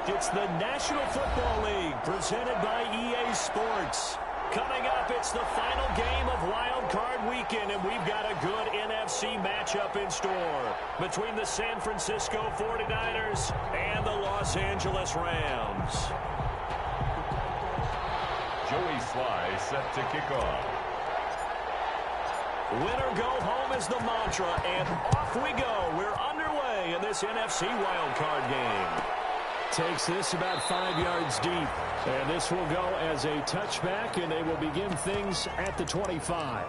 It's the National Football League presented by EA Sports. Coming up, it's the final game of Wild Card Weekend, and we've got a good NFC matchup in store between the San Francisco 49ers and the Los Angeles Rams. Joey Sly set to kick off. Win or go home is the mantra, and off we go. We're underway in this NFC Wild Card game. Takes this about 5 yards deep. And this will go as a touchback, and they will begin things at the 25.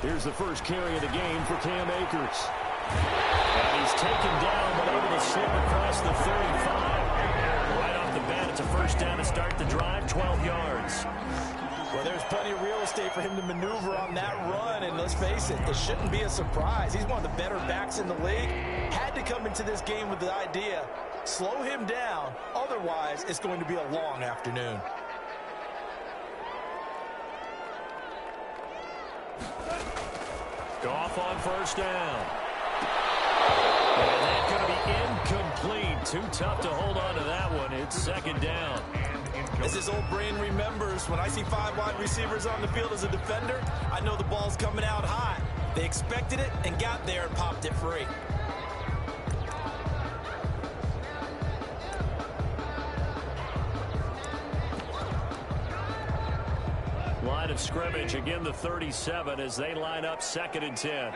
Here's the first carry of the game for Cam Akers. And he's taken down, but able to slip across the 35. Right off the bat, it's a first down to start the drive, 12 yards. Well, there's plenty of real estate for him to maneuver on that run, and let's face it, this shouldn't be a surprise. He's one of the better backs in the league. Had to come into this game with the idea, slow him down, otherwise it's going to be a long afternoon. Goff on first down. And that's going to be incomplete. Too tough to hold on to that one. It's second down. As his old brain remembers, when I see 5 wide receivers on the field as a defender, I know the ball's coming out high. They expected it and got there and popped it free. Line of scrimmage, again the 37 as they line up 2nd and 10.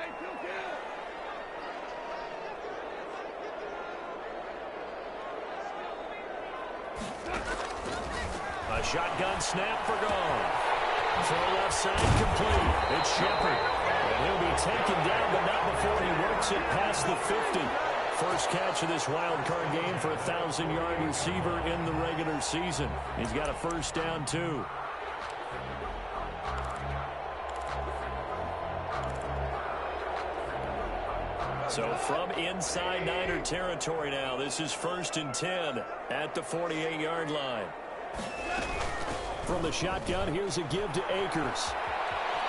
A shotgun snap for Goff. Throw left side complete. It's Shepard. And he'll be taken down, but not before he works it past the 50. First catch of this wild card game for a 1,000-yard receiver in the regular season. He's got a first down, too. So from inside Niner territory now, this is 1st and 10 at the 48-yard line. From the shotgun, here's a give to Akers.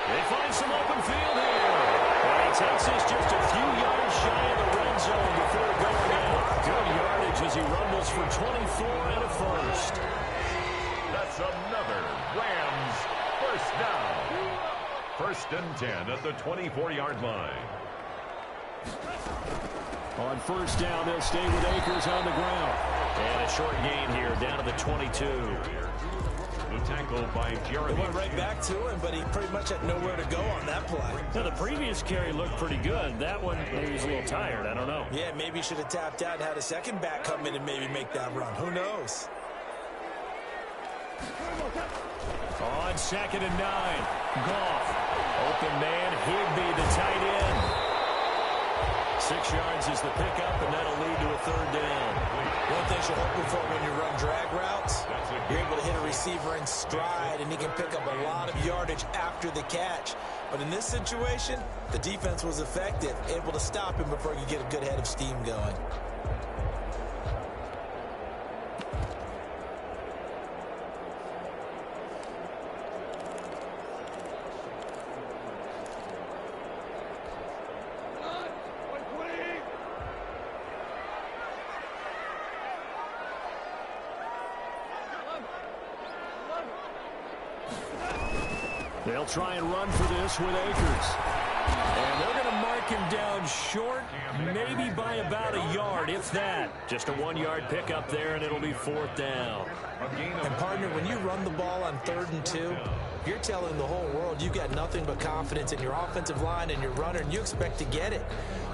They find some open field here. And he takes this just a few yards shy of the red zone before going out. Good yardage as he rumbles for 24 and a first. That's another Rams first down. 1st and 10 at the 24-yard line. On first down, they'll stay with Akers on the ground. And a short gain here, down to the 22. The tackle by Jeremy. They went right back to him, but he pretty much had nowhere to go on that play. Now, the previous carry looked pretty good. That one, maybe he's a little tired. I don't know. Yeah, maybe he should have tapped out and had a second back come in and maybe make that run. Who knows? On 2nd and 9. Goff. Open man, Higbee, the tight end. 6 yards is the pickup, and that'll lead to a 3rd down. One thing you're hoping for when you run drag routes, you're able to hit a receiver in stride, and he can pick up a lot of yardage after the catch. But in this situation, the defense was effective, able to stop him before you get a good head of steam going. They'll try and run for this with Akers. And they're going to mark him down short, maybe by about a yard, if that. Just a 1-yard pickup there, and it'll be 4th down. And, partner, when you run the ball on 3rd and 2, you're telling the whole world you've got nothing but confidence in your offensive line and your runner, and you expect to get it.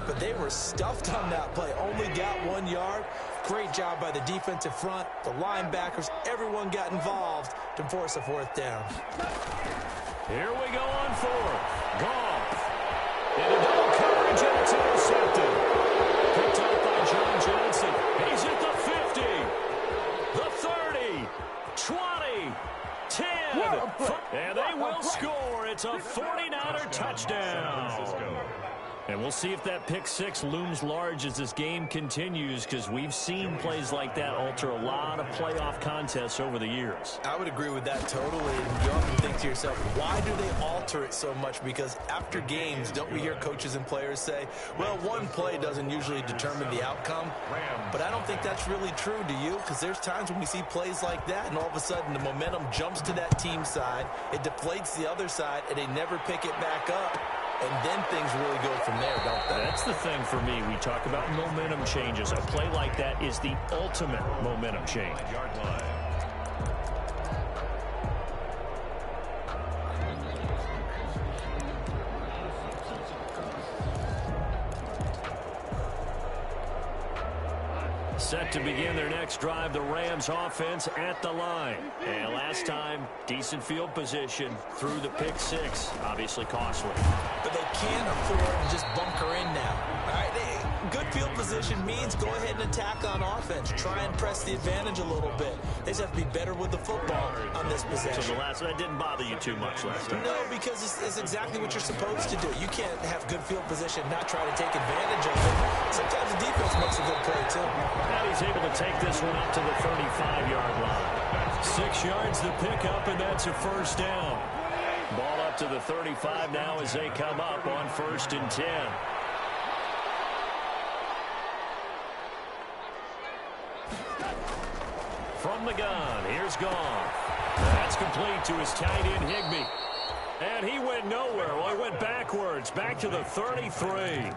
But they were stuffed on that play, only got 1 yard. Great job by the defensive front, the linebackers, everyone got involved to force a 4th down. Here we go on 4th. Goff. Into double coverage, and it's intercepted. Picked up by John Johnson. He's at the 50. we'll see if that pick six looms large as this game continues, because we've seen plays like that alter a lot of playoff contests over the years. I would agree with that totally. And you often think to yourself, why do they alter it so much? Because after games, don't we hear coaches and players say, well, one play doesn't usually determine the outcome. But I don't think that's really true, do you? Because there's times when we see plays like that, and all of a sudden the momentum jumps to that team side, it deflates the other side, and they never pick it back up. And then things really go from there, don't they? That's the thing for me. We talk about momentum changes. A play like that is the ultimate momentum change. Set to begin their next drive, the Rams offense at the line. And last time, decent field position through the pick six. Obviously costly. But they can't afford to just bunker in now. All right, good field position means go ahead and attack on offense. Try and press the advantage a little bit. They just have to be better with the football on this possession. So that didn't bother you too much last time? No, because it's exactly what you're supposed to do. You can't have good field position and not try to take advantage of it. Sometimes the defense makes a good play, too. And he's able to take this one up to the 35-yard line. 6 yards the pickup, and that's a first down. Ball up to the 35 now as they come up on 1st and 10. From the gun, here's Goff. That's complete to his tight end, Higbee. And he went nowhere. Well, he went backwards, back to the 33.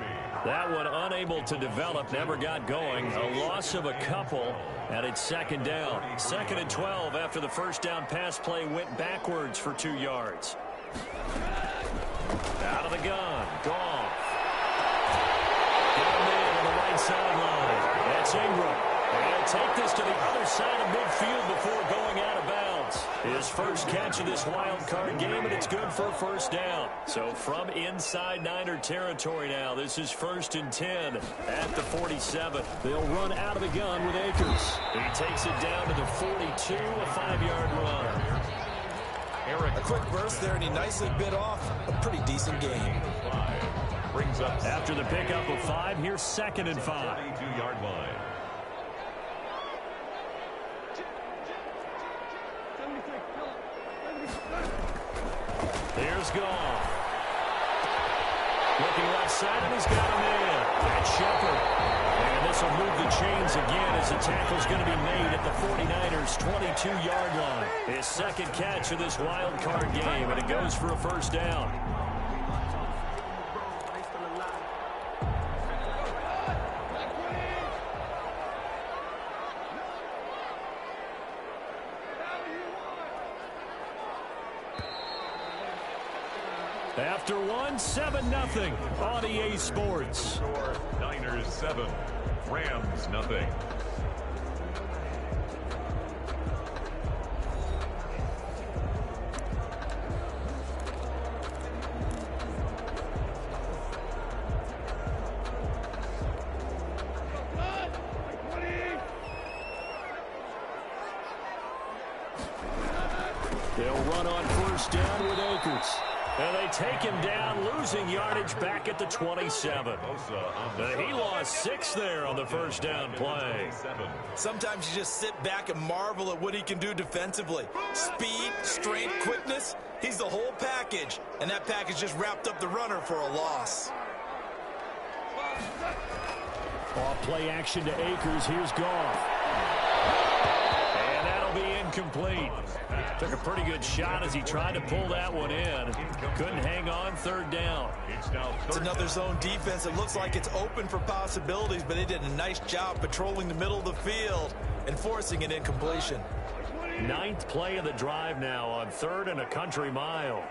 That one unable to develop, never got going. A loss of a couple, and it's 2nd down. 2nd and 12 after the first down pass play went backwards for 2 yards. Out of the gun, Goff. Got him in on the right sideline. That's Ingram. And he'll take this to the other side of midfield before going out of bounds. His first catch of this wild card game, and it's good for a first down. So from inside Niner territory now, this is 1st and 10 at the 47. They'll run out of the gun with Akers. He takes it down to the 42, a 5-yard run. A quick burst there, and he nicely bit off a pretty decent game. Brings up after the pickup of 5, here's 2nd and 5. 32-yard line. Here's Goff. Looking right side, and he's got him in. That's Shepard. And this will move the chains again as the tackle's going to be made at the 49ers' 22-yard line. His 2nd catch of this wild card game, and it goes for a first down. After 7-0 on EA Sports. Niners 7, Rams nothing. They'll run on 1st down with Akers. And they take him down, losing yardage back at the 27. He lost 6 there on the first down play. Sometimes you just sit back and marvel at what he can do defensively. Speed, strength, quickness, he's the whole package. And that package just wrapped up the runner for a loss. Off play action to Akers. Here's Goff. And that'll be incomplete. Took a pretty good shot as he tried to pull that one in. Couldn't hang on, 3rd down. It's another zone defense. It looks like it's open for possibilities, but they did a nice job patrolling the middle of the field and forcing an incompletion. 9th play of the drive now on 3rd and a country mile.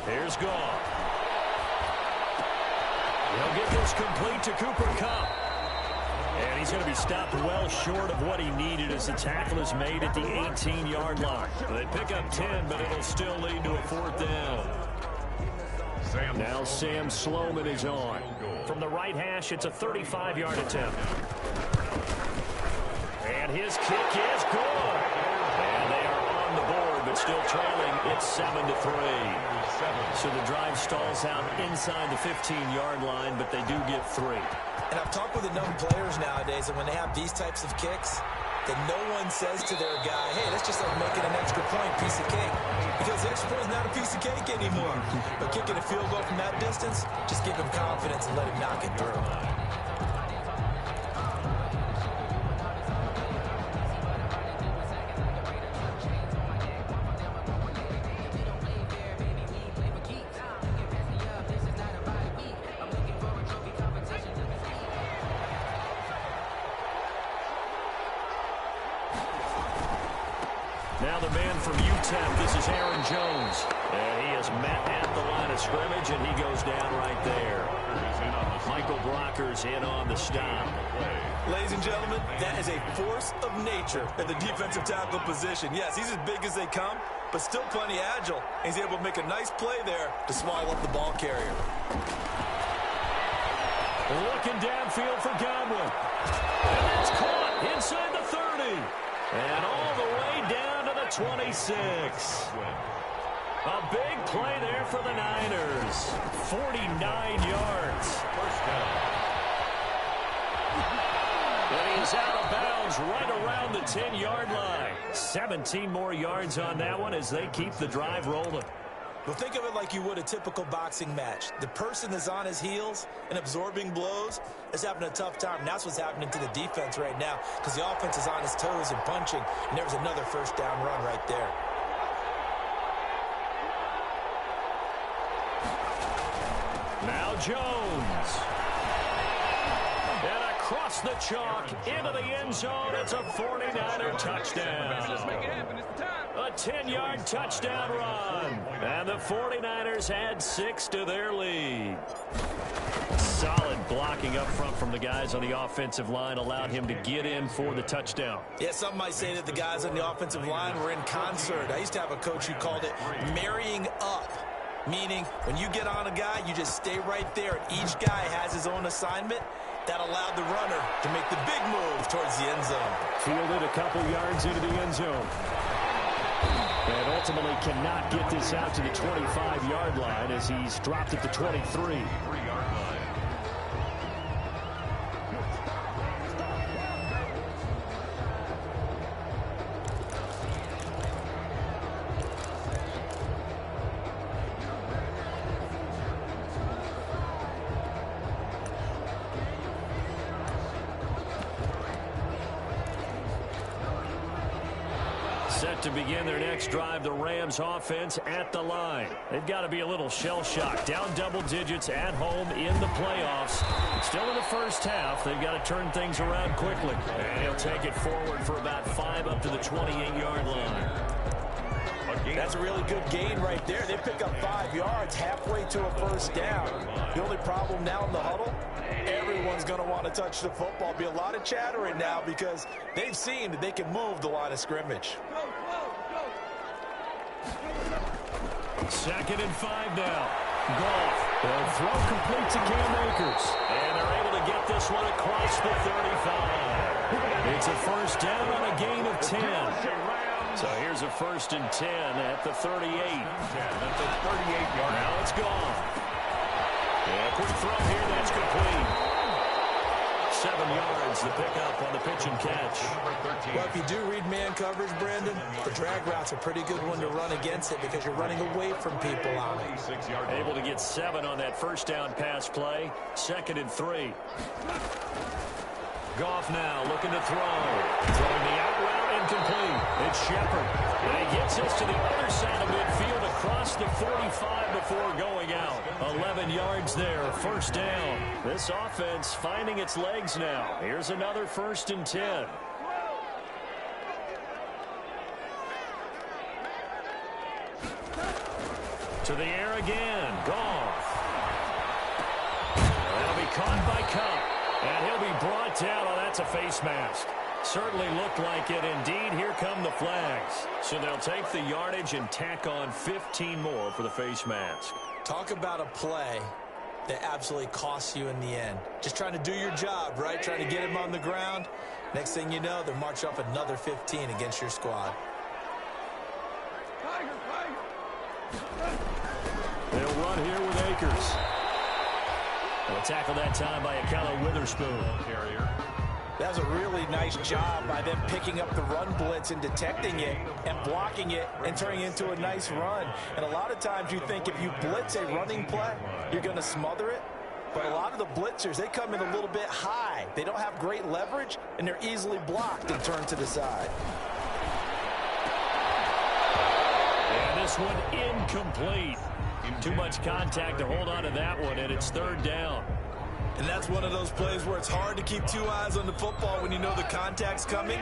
Here's Goff. He'll get this complete to Cooper Kupp. And he's going to be stopped well short of what he needed as the tackle is made at the 18-yard line. They pick up 10, but it'll still lead to a 4th down. Now Sam Sloman is on. From the right hash, it's a 35-yard attempt. And And his kick is good. And they are on the board, but still trailing. It's 7-3. So the drive stalls out inside the 15-yard line, but they do get 3. And I've talked with enough players nowadays that when they have these types of kicks, that no one says to their guy, hey, that's just like making an extra point, piece of cake. Because the extra point is not a piece of cake anymore. But kicking a field goal from that distance, just give him confidence and let him knock it through. Now the man from UTEP, this is Aaron Jones. And he is met at the line of scrimmage, and he goes down right there. Michael Brocker's in on the stop. Ladies and gentlemen, that is a force of nature at the defensive tackle position. Yes, he's as big as they come, but still plenty agile. He's able to make a nice play there to swallow up the ball carrier. Looking downfield for Godwin. And that's caught inside the 30. And all the way down to the 26. A big play there for the Niners. 49 yards. First down. And he's out of bounds right around the 10-yard line. 17 more yards on that one as they keep the drive rolling. Well, think of it like you would a typical boxing match. The person is on his heels and absorbing blows is having a tough time. And that's what's happening to the defense right now because the offense is on his toes and punching. And there was another first down run right there. Now Jones. And across the chalk into the end zone. It's a 49er touchdown. A 10-yard touchdown run. And the 49ers add 6 to their lead. Solid blocking up front from the guys on the offensive line allowed him to get in for the touchdown. Yeah, some might say that the guys on the offensive line were in concert. I used to have a coach who called it marrying up. Meaning, when you get on a guy, you just stay right there. And each guy has his own assignment. That allowed the runner to make the big move towards the end zone. Fielded a couple yards into the end zone. And ultimately cannot get this out to the 25-yard line as he's dropped at the 23. Set to begin their next drive, the Rams offense at the line. They've got to be a little shell-shocked. Down double digits at home in the playoffs. Still in the first half. They've got to turn things around quickly. And he'll take it forward for about 5 up to the 28-yard line. That's a really good gain right there. They pick up 5 yards halfway to a first down. The only problem now in the huddle, everyone's going to want to touch the football. Be a lot of chattering now because they've seen that they can move the line of scrimmage. 2nd and 5 now. Goff. They'll throw complete to Cam Akers. And they're able to get this one across the 35. It's a first down on a gain of 10. So here's a 1st and 10 at the 38. At the 38-yard. Now it's gone. Yeah, quick throw here. That's complete. 7 yards, the pickup on the pitch and catch. Well, if you do read man coverage, Brandon, the drag route's a pretty good one to run against it because you're running away from people on it. Able to get 7 on that first down pass play. 2nd and 3. Goff now looking to throw. Throwing the out route incomplete. It's Shepard. And he gets this to the other side of midfield across the 45 before going out. 11 yards there, first down. This offense finding its legs now. Here's another 1st and 10. To the air again. Goff. That'll be caught by Cup. And he'll be brought down. Oh, that's a face mask. Certainly looked like it. Indeed, here come the flags. So they'll take the yardage and tack on 15 more for the face mask. Talk about a play that absolutely costs you in the end. Just trying to do your job, right? Trying to get him on the ground. Next thing you know, they'll march up another 15 against your squad. They'll run here with Akers. They'll tackle that time by Akella Witherspoon. That was a really nice job by them picking up the run blitz and detecting it and blocking it and turning it into a nice run. And a lot of times you think if you blitz a running play, you're going to smother it. But a lot of the blitzers, they come in a little bit high. They don't have great leverage, and they're easily blocked and turned to the side. And this one incomplete. Too much contact to hold on to that one, and it's third down. And that's one of those plays where it's hard to keep two eyes on the football when you know the contact's coming,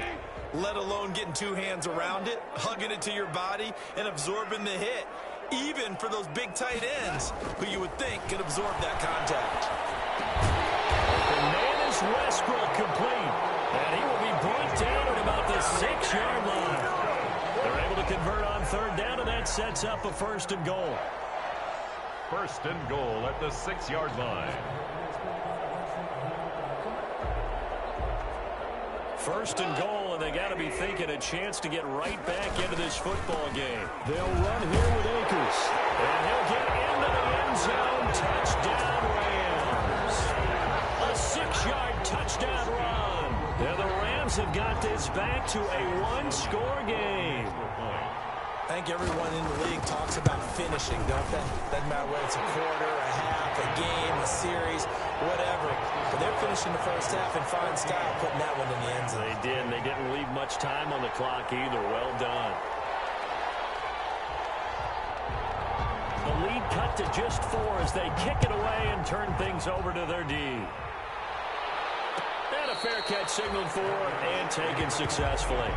let alone getting two hands around it, hugging it to your body, and absorbing the hit, even for those big tight ends who you would think could absorb that contact. The man is Westbrook complete, and he will be brought down at about the 6-yard line. They're able to convert on third down, and that sets up a first and goal. First and goal at the 6-yard line. First and goal, and they got to be thinking a chance to get right back into this football game. They'll run here with Akers. And he'll get into the end zone. Touchdown, Rams. A 6-yard touchdown run. And the Rams have got this back to a one-score game. I think everyone in the league talks about finishing, don't they? Doesn't matter whether it's a quarter, a half, a game, a series, whatever. But they're finishing the first half in fine style, putting that one in the end zone. They did, and they didn't leave much time on the clock either. Well done. The lead cut to just 4 as they kick it away and turn things over to their D. And a fair catch signaled for and taken successfully.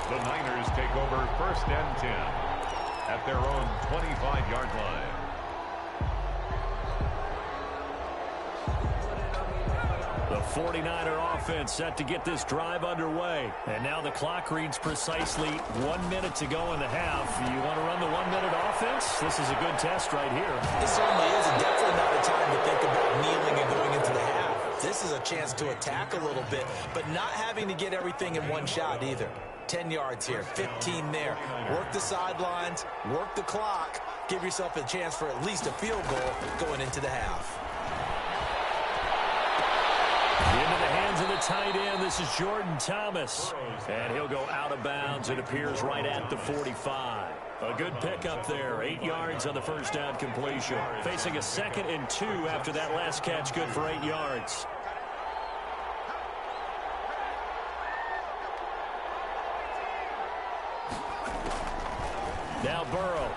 The Niners take over first and 10 at their own 25-yard line. The 49er offense set to get this drive underway. And now the clock reads precisely 1 minute to go in the half. You want to run the 1-minute offense? This is a good test right here. It certainly is, and definitely not a time to think about kneeling and going into the half. This is a chance to attack a little bit, but not having to get everything in one shot either. 10 yards here, 15 there. Work the sidelines, work the clock, give yourself a chance for at least a field goal going into the half. Into the hands of the tight end. This is Jordan Thomas. And he'll go out of bounds. It appears right at the 45. A good pickup there. 8 yards on the first down completion. Facing a 2nd and 2 after that last catch. Good for 8 yards. Now Burrow.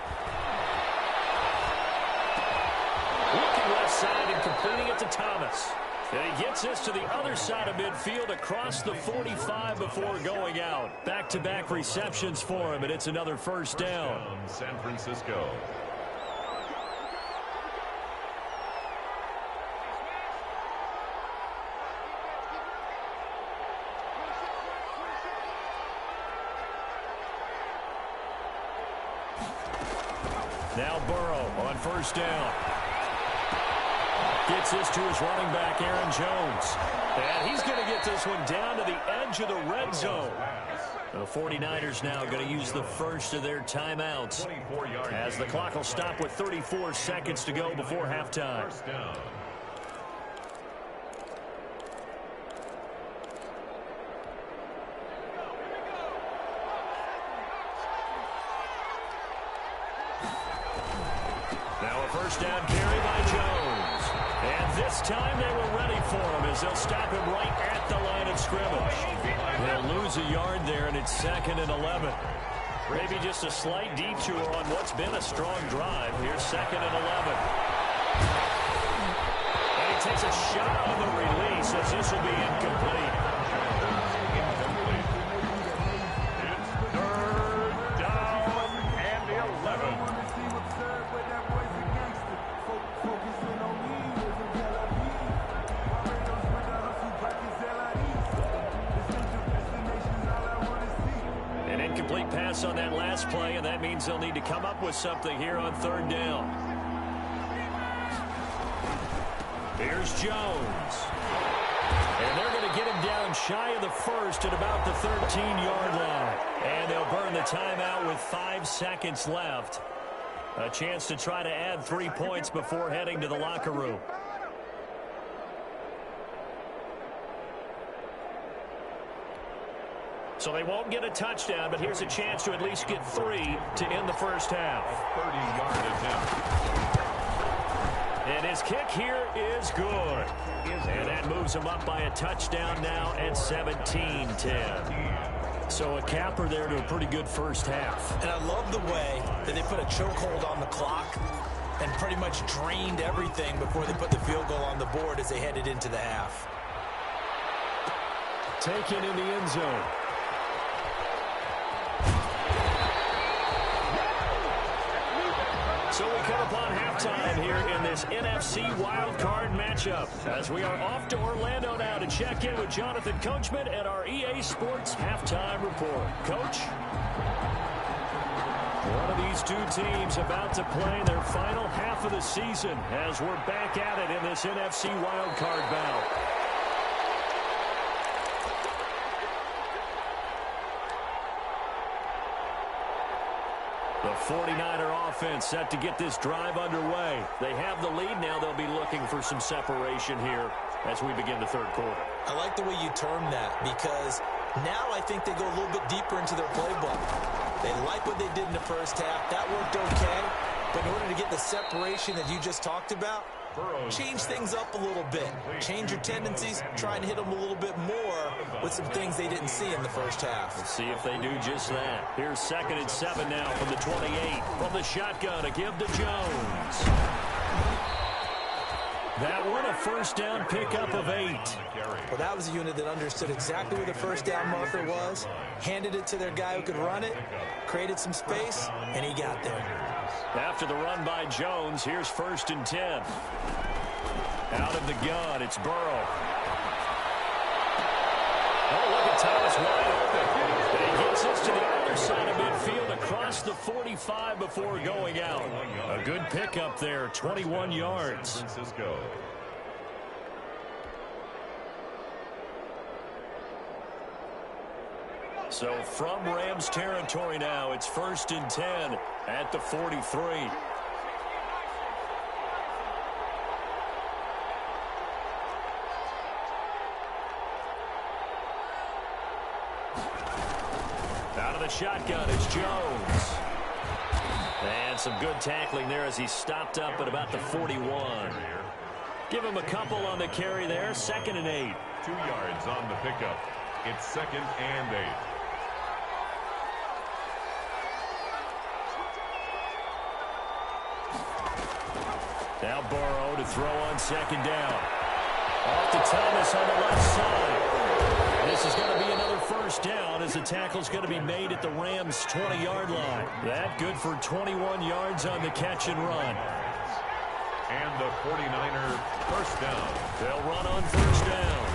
Looking left side and completing it to Thomas. And he gets this to the other side of midfield across the 45 before going out. Back-to-back receptions for him, and it's another first down. San Francisco. Now Burrow on first down. Gets this to his running back, Aaron Jones. And he's going to get this one down to the edge of the red zone. The 49ers now going to use the first of their timeouts as the clock will stop with 34 seconds to go before halftime. First down. Now a first down carry by Jones. And this time they were ready for him as they'll stop him right at the line of scrimmage. They'll lose a yard there, and it's 2nd and 11. Maybe just a slight detour on what's been a strong drive. Here's 2nd and 11. And he takes a shot on the release as this will be incomplete. It's third down and 11. An incomplete pass on that last play, and that means they'll need to come up with something here on third down. Here's Jones. And they're going to get him down shy of the first at about the 13-yard line. And they'll burn the timeout with 5 seconds left. A chance to try to add 3 points before heading to the locker room. So they won't get a touchdown, but here's a chance to at least get 3 to end the first half. A 30-yard attempt. And his kick here is good. And that moves him up by a touchdown now at 17-10. So a capper there to a pretty good first half. And I love the way that they put a chokehold on the clock and pretty much drained everything before they put the field goal on the board as they headed into the half. Taken in the end zone. So we come upon halftime here in this NFC wildcard matchup as we are off to Orlando now to check in with Jonathan Coachman at our EA Sports Halftime Report. Coach? One of these two teams about to play their final half of the season as we're back at it in this NFC wildcard bout. The 49er offense set to get this drive underway. They have the lead now. They'll be looking for some separation here as we begin the third quarter. I like the way you term that because now I think they go a little bit deeper into their playbook. They like what they did in the first half. That worked okay. But in order to get the separation that you just talked about, change things up a little bit. Change your tendencies. Try and hit them a little bit more with some things they didn't see in the first half. Let's see if they do just that. Here's 2nd and 7 now from the 28. From the shotgun, a give to Jones. That one, a first down pickup of 8. Well, that was a unit that understood exactly where the first down marker was, handed it to their guy who could run it, created some space, and he got there. After the run by Jones, here's 1st and 10. Out of the gun, it's Burrow. Oh, look at Thomas wide open. And he gets us to the other side of midfield across the 45 before going out. A good pickup there, 21 yards. Francisco. So from Rams territory now, it's 1st and 10 at the 43. Out of the shotgun is Jones. And some good tackling there as he stopped up at about the 41. Give him a couple on the carry there, 2nd and 8. 2 yards on the pickup. It's 2nd and 8. Now Burrow to throw on 2nd down. Off to Thomas on the left side. This is going to be another first down as the tackle's going to be made at the Rams' 20-yard line. That good for 21 yards on the catch and run. And the 49er first down. They'll run on first down.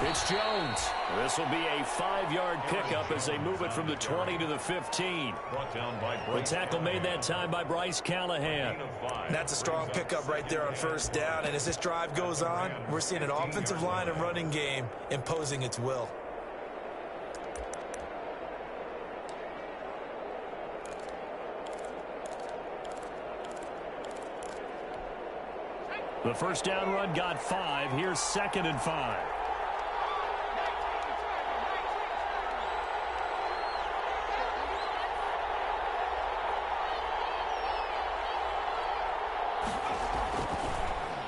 It's Jones. This will be a 5-yard pickup as they move it from the 20 to the 15. Brought down by The tackle made that time by Bryce Callahan. That's a strong pickup right there on first down. And as this drive goes on, we're seeing an offensive line and running game imposing its will. The first down run got 5. Here's 2nd and 5.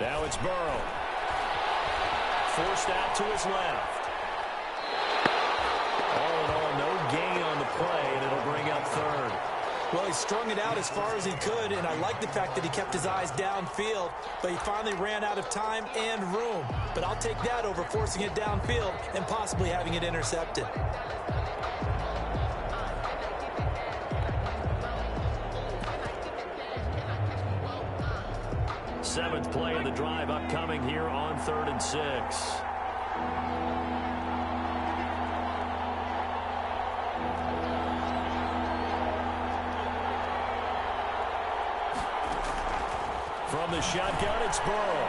Now it's Burrow. Forced out to his left. All in all, no gain on the play, and it'll bring up 3rd. Well, he strung it out as far as he could, and I like the fact that he kept his eyes downfield, but he finally ran out of time and room. But I'll take that over forcing it downfield and possibly having it intercepted. Seventh play of the drive upcoming here on 3rd and 6. From the shotgun, it's Burrow.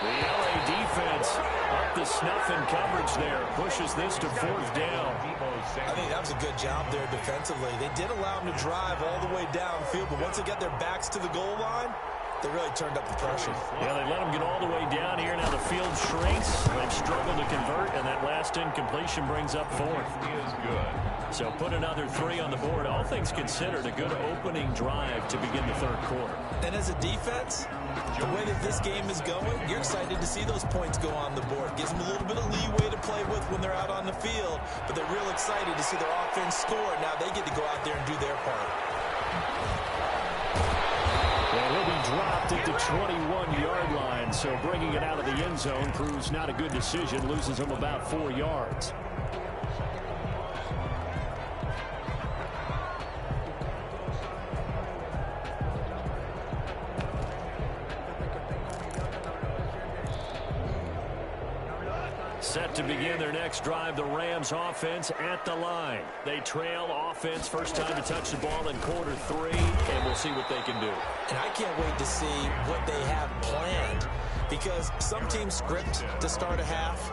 The LA defense up the snuff in coverage there. Pushes this to 4th down. I think that was a good job there defensively. They did allow them to drive all the way downfield, but once they got their backs to the goal line, they really turned up the pressure. Yeah, they let them get all the way down here. Now the field shrinks. They've struggled to convert, and that last incompletion brings up 4th. He is good. So put another 3 on the board. All things considered, a good opening drive to begin the 3rd quarter. And as a defense, the way that this game is going, you're excited to see those points go on the board. Gives them a little bit of leeway to play with when they're out on the field, but they're real excited to see their offense score. Now they get to go out there and do their part. And he'll be dropped at the 21-yard line, so bringing it out of the end zone proves not a good decision. Loses him about 4 yards. Set to begin their next drive, the Rams offense at the line. They trail offense, first time to touch the ball in quarter 3, and we'll see what they can do. And I can't wait to see what they have planned, because some teams script to start a half.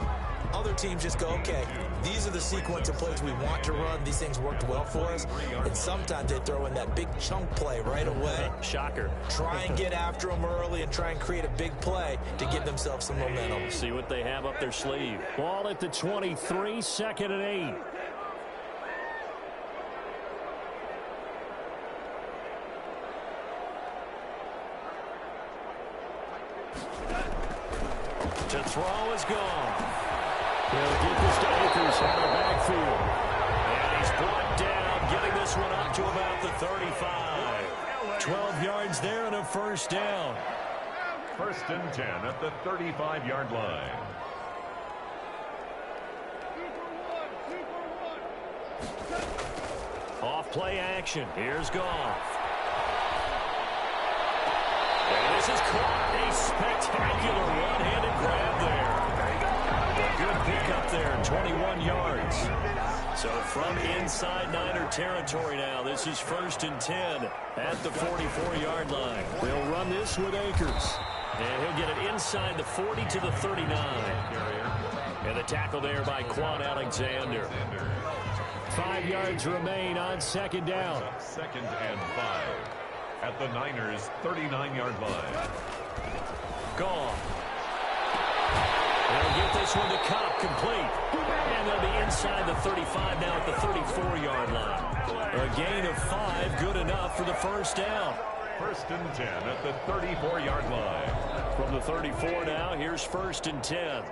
Other teams just go, okay, these are the sequence of plays we want to run. These things worked well for us. And sometimes they throw in that big chunk play right away. Shocker. Try and get after them early and try and create a big play to give themselves some momentum. See what they have up their sleeve. Ball at the 23, 2nd and 8. To throw is gone. He'll get this to Akers out of the backfield. And he's brought down, getting this one up to about the 35. 12 yards there and a 1st down. 1st and 10 at the 35-yard line. Off play action. Here's Goff. And this is caught. A spectacular one-handed grab there. A good pick up there, 21 yards. So from inside Niner territory now, this is 1st and 10 at the 44-yard line. They'll run this with Akers. And he'll get it inside the 40 to the 39. And the tackle there by Quan Alexander. 5 yards remain on 2nd down. 2nd and 5 at the Niners' 39-yard line. Gone. They'll get this one to Cobb, complete. And they'll be inside the 35 now at the 34-yard line. A gain of 5, good enough for the 1st down. 1st and 10 at the 34-yard line. From the 34 now, here's 1st and 10.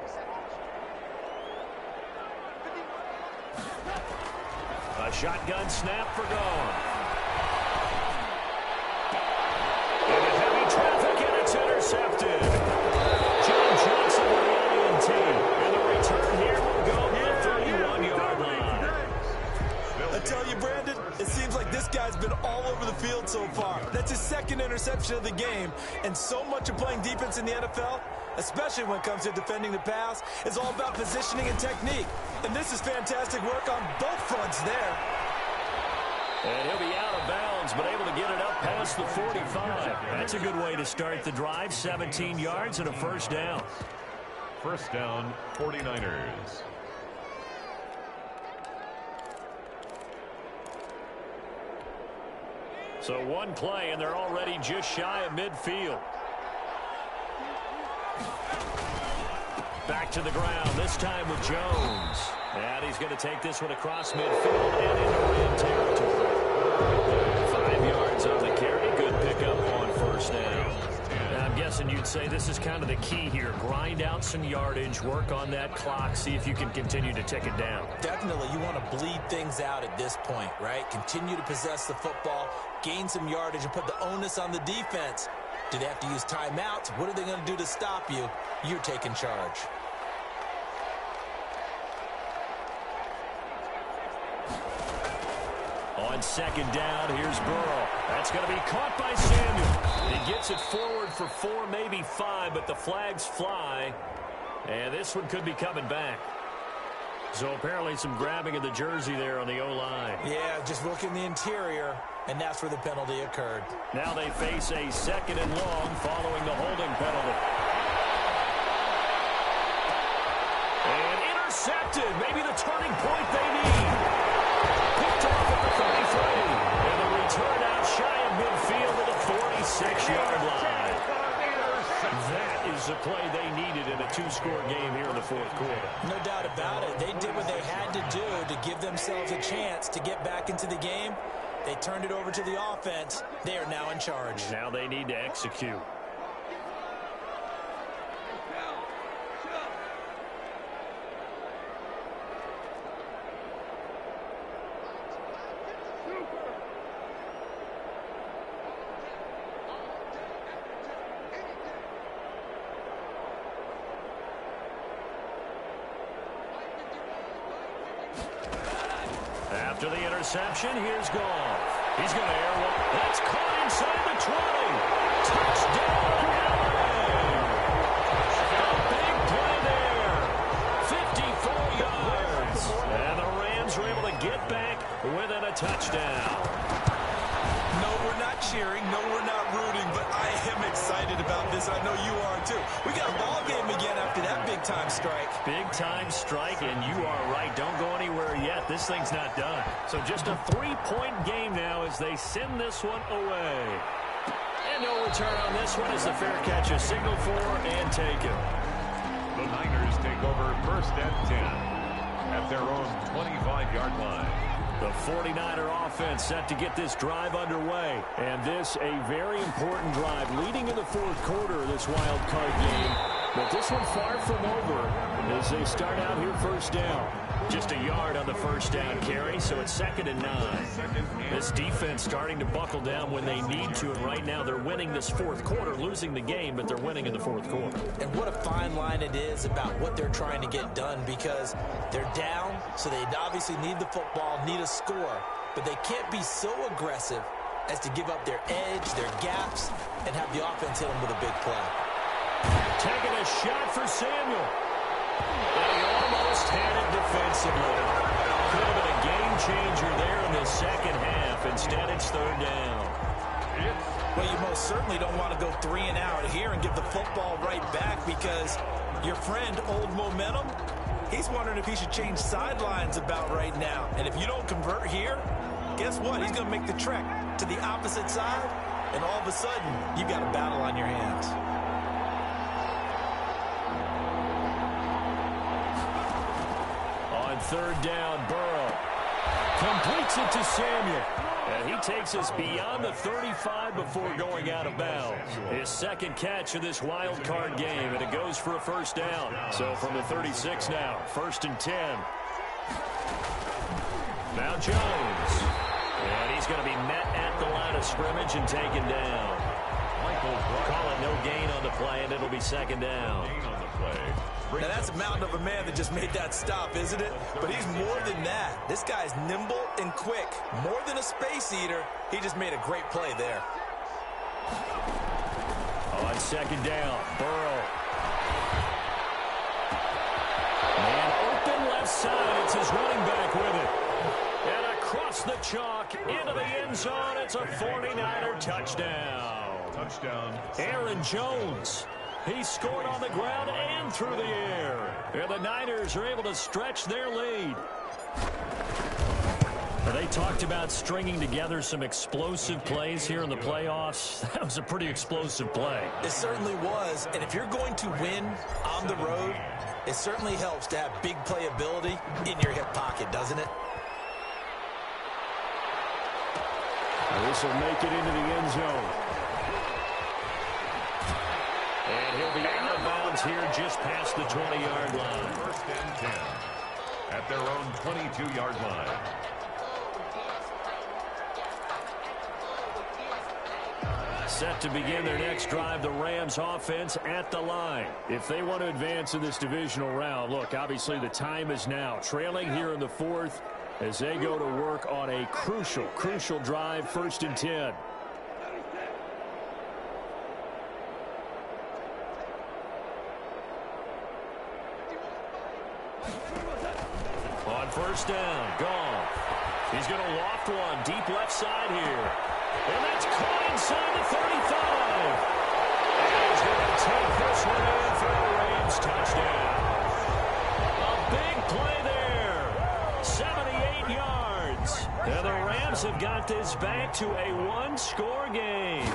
A shotgun snap for Gone. Into heavy traffic, and it's intercepted. John Johnson with the INT. And the return here will go to the 31-yard line. I tell you, Brandon, it seems like this guy's been all over the field so far. That's his 2nd interception of the game. And so much of playing defense in the NFL, especially when it comes to defending the pass, is all about positioning and technique. And this is fantastic work on both fronts there. And he'll be out of bounds, but able to get it up past the 45. That's a good way to start the drive. 17 yards and a 1st down. 1st down, 49ers. So one play, and they're already just shy of midfield. Back to the ground, this time with Jones. And he's going to take this one across midfield and into Ram territory. 5 yards on the carry. Good pickup on 1st down. And I'm guessing you'd say this is kind of the key here. Grind out some yardage, work on that clock, see if you can continue to tick it down. Definitely, you want to bleed things out at this point, right? Continue to possess the football, gain some yardage, and put the onus on the defense. Do they have to use timeouts? What are they going to do to stop you? You're taking charge. On 2nd down, here's Burrow. That's going to be caught by Samuel. He gets it forward for 4, maybe 5, but the flags fly. And this one could be coming back. So apparently some grabbing of the jersey there on the O-line. Yeah, just look in the interior, and that's where the penalty occurred. Now they face a 2nd and long following the holding penalty. intercepted. Maybe the turning point they need. Picked off at the 33. And the return out shy of midfield at the 46-yard line. That is the play they needed in a two-score game here in the fourth quarter. No doubt about it. They did what they had to do to give themselves a chance to get back into the game. They turned it over to the offense. They are now in charge. Now they need to execute. After the interception, here's Goff. He's going to air one. That's caught inside the 20. Touchdown, LA! A big play there. 54 yards. And the Rams are able to get back within a touchdown. No, we're not cheering. No, we're not rooting. But I am excited about this. I know you are, too. We got a ball game again after that big-time strike. Big-time strike, and you are right. Don't go anywhere yet. This thing's not done. So just a 3-point game now as they send this one away. And no return on this one as the fair catch is signaled for and taken. The Niners take over first and 10 at their own 25-yard line. The 49er offense set to get this drive underway. And this a very important drive leading in the fourth quarter of this wild card game. But this one far from over as they start out here first down. Just a yard on the first down carry, so it's 2nd and 9. This defense starting to buckle down when they need to, and right now they're winning this fourth quarter, losing the game, but they're winning in the fourth quarter. And what a fine line it is about what they're trying to get done, because they're down, so they obviously need the football, need a score, but they can't be so aggressive as to give up their edge, their gaps, and have the offense hit them with a big play. Taking a shot for Samuel. They almost had it defensively. Could have been a game changer there in the second half. Instead, it's 3rd down. Well, you most certainly don't want to go 3 and out here and give the football right back, because your friend, Old Momentum, he's wondering if he should change sidelines about right now. And if you don't convert here, guess what? He's going to make the trek to the opposite side, and all of a sudden, you've got a battle on your hands. On 3rd down, Burrow completes it to Samuel. And he takes us beyond the 35 before going out of bounds. His second catch of this wild card game, and it goes for a first down. So from the 36 now, 1st and 10. Now Jones. And he's going to be met at the line of scrimmage and taken down. Call it no gain on the play, and it'll be 2nd down. Now, that's a mountain of a man that just made that stop, isn't it? But he's more than that. This guy's nimble and quick. More than a space eater, he just made a great play there. On 2nd down, Burrow. Man open left side. It's his running back with it. And across the chalk, into the end zone. It's a 49er touchdown. Aaron Jones. He scored on the ground and through the air. And the Niners are able to stretch their lead. They talked about stringing together some explosive plays here in the playoffs. That was a pretty explosive play. It certainly was. And if you're going to win on the road, it certainly helps to have big playability in your hip pocket, doesn't it? This will make it into the end zone. And he'll be out of bounds here just past the 20-yard line. 1st and 10 at their own 22-yard line. Set to begin their next drive, the Rams offense at the line. If they want to advance in this divisional round, look, obviously the time is now. Trailing here in the 4th as they go to work on a crucial drive, 1st and 10. On 1st down, Goff. He's going to loft one deep left side here. And that's caught inside the 35. And he's going to take this one in for a Rams touchdown. A big play And the Rams have got this back to a one-score game.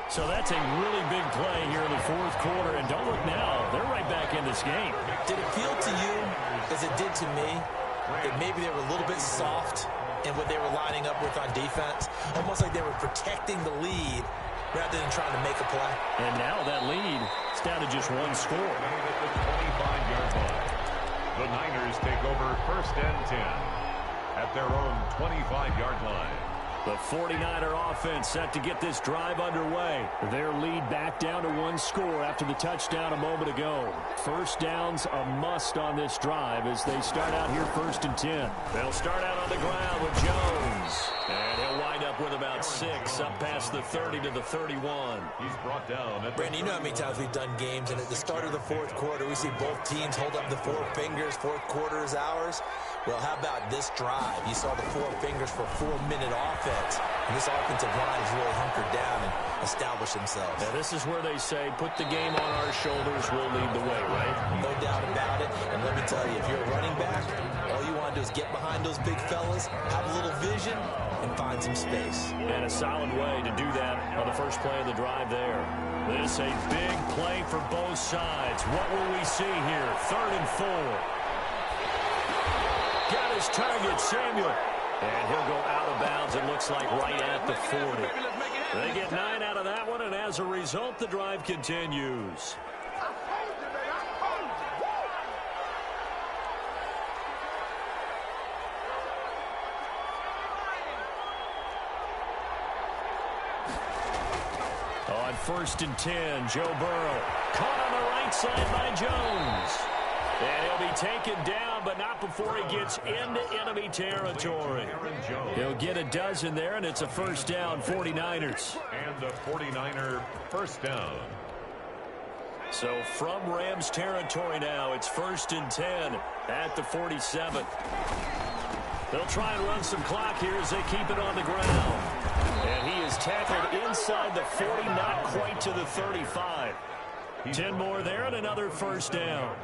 So that's a really big play here in the fourth quarter. And don't look now, they're right back in this game. Did it feel to you, as it did to me, that maybe they were a little bit soft in what they were lining up with on defense? Almost like they were protecting the lead rather than trying to make a play. And now that lead is down to just one score. At the 25-yard line. The Niners take over 1st and 10 at their own 25-yard line. The 49er offense set to get this drive underway. Their lead back down to one score after the touchdown a moment ago. First down's a must on this drive as they start out here 1st and 10. They'll start out on the ground with Jones. And he'll wind up with about 6 up past the 30 to the 31. He's brought down. Brandon, you know how many times we've done games, and at the start of the fourth quarter, we see both teams hold up the 4 fingers, fourth quarter is ours. Well, how about this drive? You saw the 4 fingers for a 4-minute offense, and this offensive line has really hunkered down and established themselves. Now, this is where they say, put the game on our shoulders, we'll lead the way, right? No doubt about it, and let me tell you, if you're a running back, all you want to do is get behind those big fellas, have a little vision, and find some space. And a solid way to do that on the first play of the drive there. This a big play for both sides. What will we see here? 3rd and 4. Got his target, Samuel. And he'll go out of bounds, it looks like right at the 40. They get 9 out of that one, and as a result, the drive continues. On 1st and 10, Joe Burrow caught on the right side by Jones. And he'll be taken down, but not before he gets into enemy territory. He'll get a dozen there, and it's a first down, 49ers. And a 49er first down. So from Rams territory now, it's 1st and 10 at the 47. They'll try and run some clock here as they keep it on the ground. And he is tackled inside the 40, not quite to the 35. 10 more there and another first down.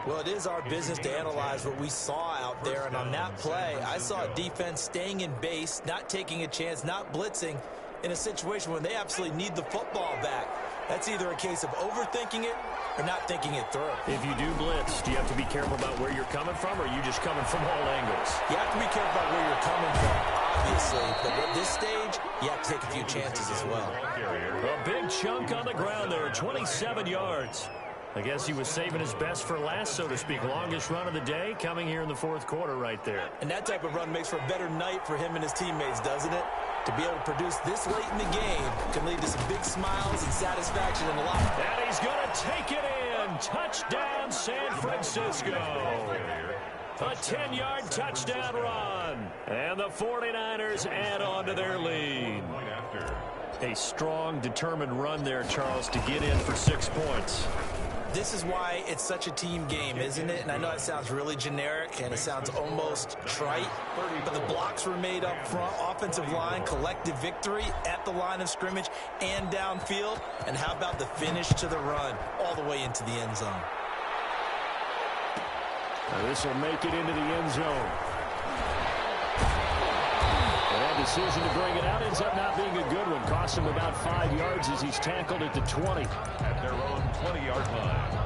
Well, it is our business to analyze what we saw out there, and on that play, I saw a defense staying in base, not taking a chance, not blitzing in a situation when they absolutely need the football back. That's either a case of overthinking it or not thinking it through. If you do blitz, do you have to be careful about where you're coming from, or are you just coming from all angles? You have to be careful about where you're coming from, obviously, but at this stage, you have to take a few chances as well. A big chunk on the ground there, 27 yards. I guess he was saving his best for last, so to speak. Longest run of the day coming here in the fourth quarter right there. And that type of run makes for a better night for him and his teammates, doesn't it? To be able to produce this late in the game can lead to some big smiles and satisfaction in the locker. And he's going to take it in. Touchdown, San Francisco. A 10-yard touchdown run. And the 49ers add on to their lead. A strong, determined run there, Charles, to get in for 6 points. This is why it's such a team game, isn't it? And I know it sounds really generic and it sounds almost trite, but the blocks were made up front, offensive line, collective victory at the line of scrimmage and downfield. And how about the finish to the run all the way into the end zone? Now this will make it into the end zone. And that decision to bring it out ends up not being a good one. Cost him about 5 yards as he's tackled at the 20. At their own 20-yard line.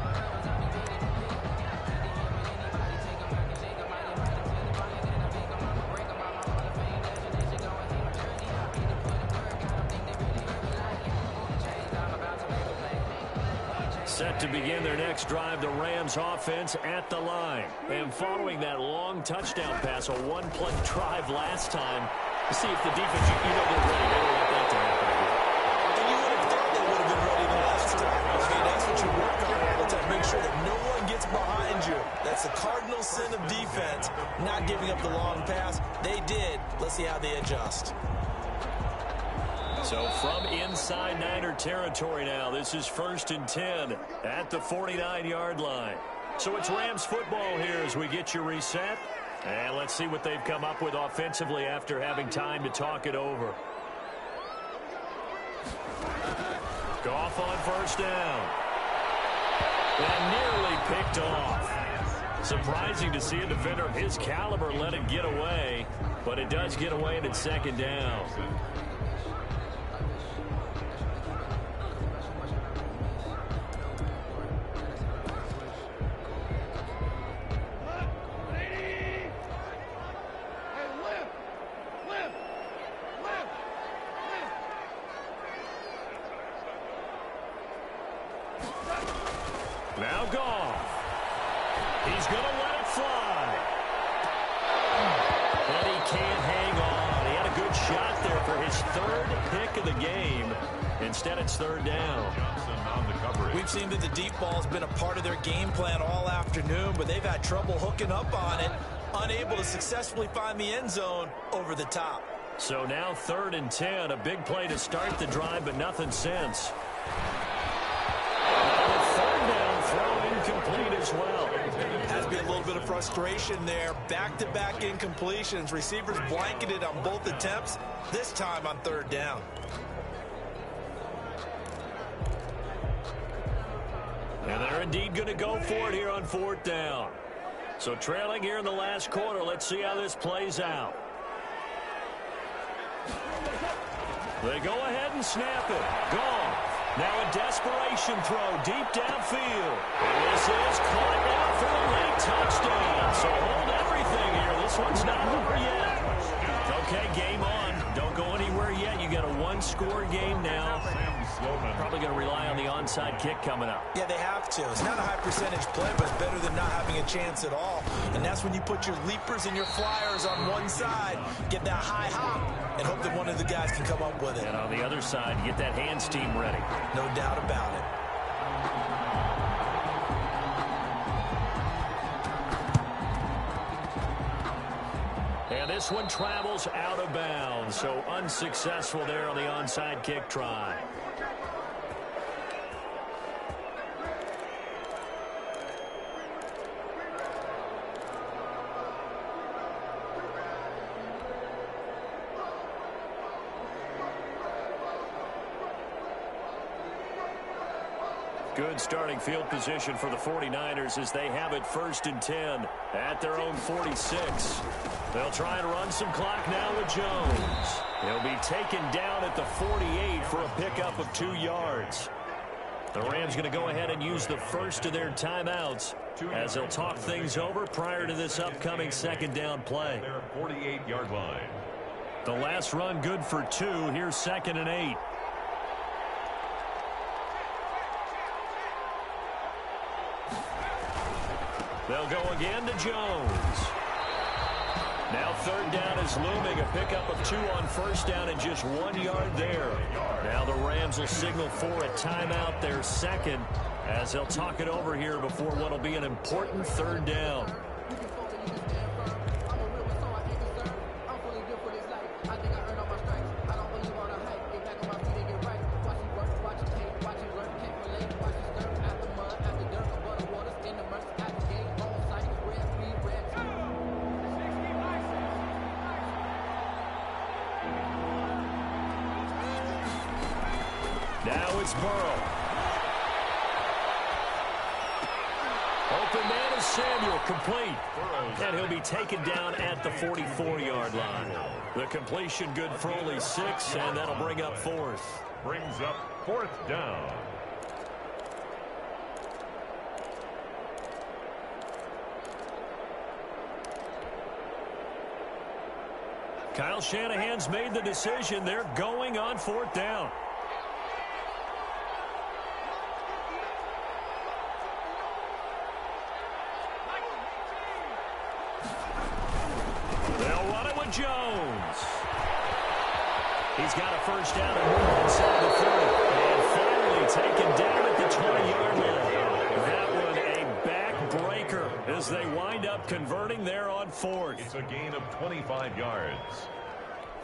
Set to begin their next drive, the Rams offense at the line. And following that long touchdown pass, a one-play drive last time, to see if the defense, you know they're ready. They don't want that to happen again. And you would have thought they would have been ready the last time. Okay, that's what you work on all the time. Make sure that no one gets behind you. That's the cardinal sin of defense, not giving up the long pass. They did. Let's see how they adjust. So from inside Niner territory now, this is 1st and 10 at the 49-yard line. So it's Rams football here as we get you reset. And let's see what they've come up with offensively after having time to talk it over. Goff on first down. And nearly picked off. Surprising to see a defender of his caliber let it get away, but it does get away and it's second down. Now gone. He's going to let it fly. But he can't hang on. He had a good shot there for his third pick of the game. Instead, it's third down. We've seen that the deep ball's been a part of their game plan all afternoon, but they've had trouble hooking up on it, unable to successfully find the end zone over the top. So now 3rd and 10, a big play to start the drive, but nothing since. Incomplete as well. Has been a little bit of frustration there. Back-to-back incompletions. Receivers blanketed on both attempts, this time on 3rd down. And they're indeed going to go for it here on 4th down. So trailing here in the last quarter. Let's see how this plays out. They go ahead and snap it. Gone. Now a desperation throw deep downfield. And this is caught now for a late touchdown. So hold everything here. This one's not over yet. Okay, game on. Don't go anywhere yet. You got a one-score game now. Probably going to rely on the onside kick coming up. Yeah, they have to. It's not a high-percentage play, but it's better than not having a chance at all. And that's when you put your leapers and your flyers on one side, get that high hop, and hope that one of the guys can come up with it. And on the other side, get that hands team ready. No doubt about it. And this one travels out of bounds, so unsuccessful there on the onside kick try. Good starting field position for the 49ers as they have it 1st and 10 at their own 46. They'll try and run some clock now with Jones. He'll be taken down at the 48 for a pickup of 2 yards. The Rams going to go ahead and use the first of their timeouts as they'll talk things over prior to this upcoming 2nd down play. Their 48-yard line. The last run good for 2. Here's 2nd and 8. They'll go again to Jones. Now 3rd down is looming. A pickup of 2 on 1st down and just 1 yard there. Now the Rams will signal for a timeout, their 2nd, as they'll talk it over here before what will be an important 3rd down. Now it's Burrow. Open man is Samuel, complete. And he'll be taken down at the 44-yard line. The completion good for only 6, and that'll bring up 4th. Brings up 4th down. Kyle Shanahan's made the decision. They're going on 4th down. They'll run it with Jones. He's got a 1st down and inside the 30. And finally taken down at the 20-yard line. That one a backbreaker as they wind up converting there on 4th. It's a gain of 25 yards.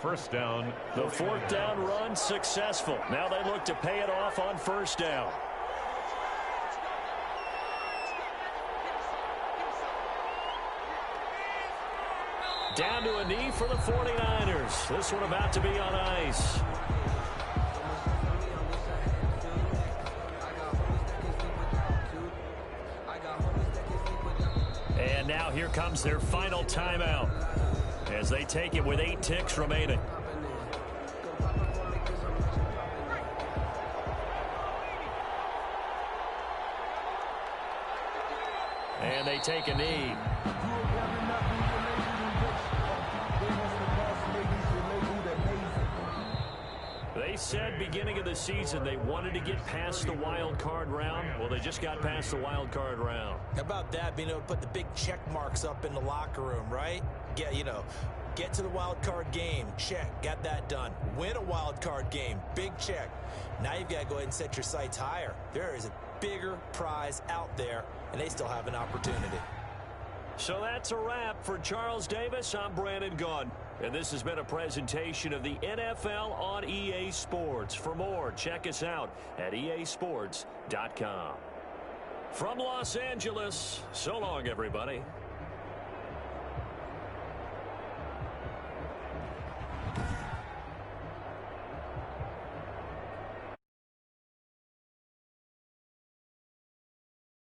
1st down. The 4th down run successful. Now they look to pay it off on 1st down. Down to a knee for the 49ers. This one about to be on ice. now here comes their final timeout as they take it with 8 ticks remaining. And they take a knee. They said beginning of the season they wanted to get past the wild card round. Well, they just got past the wild card round. How about that, being able to put the big check marks up in the locker room, right? Get to the wild card game. Check. Got that done. Win a wild card game. Big check. Now you've got to go ahead and set your sights higher. There is a bigger prize out there, and they still have an opportunity. So that's a wrap for Charles Davis. I'm Brandon Gaudin, and this has been a presentation of the NFL on EA Sports. For more, check us out at easports.com. From Los Angeles, so long, everybody.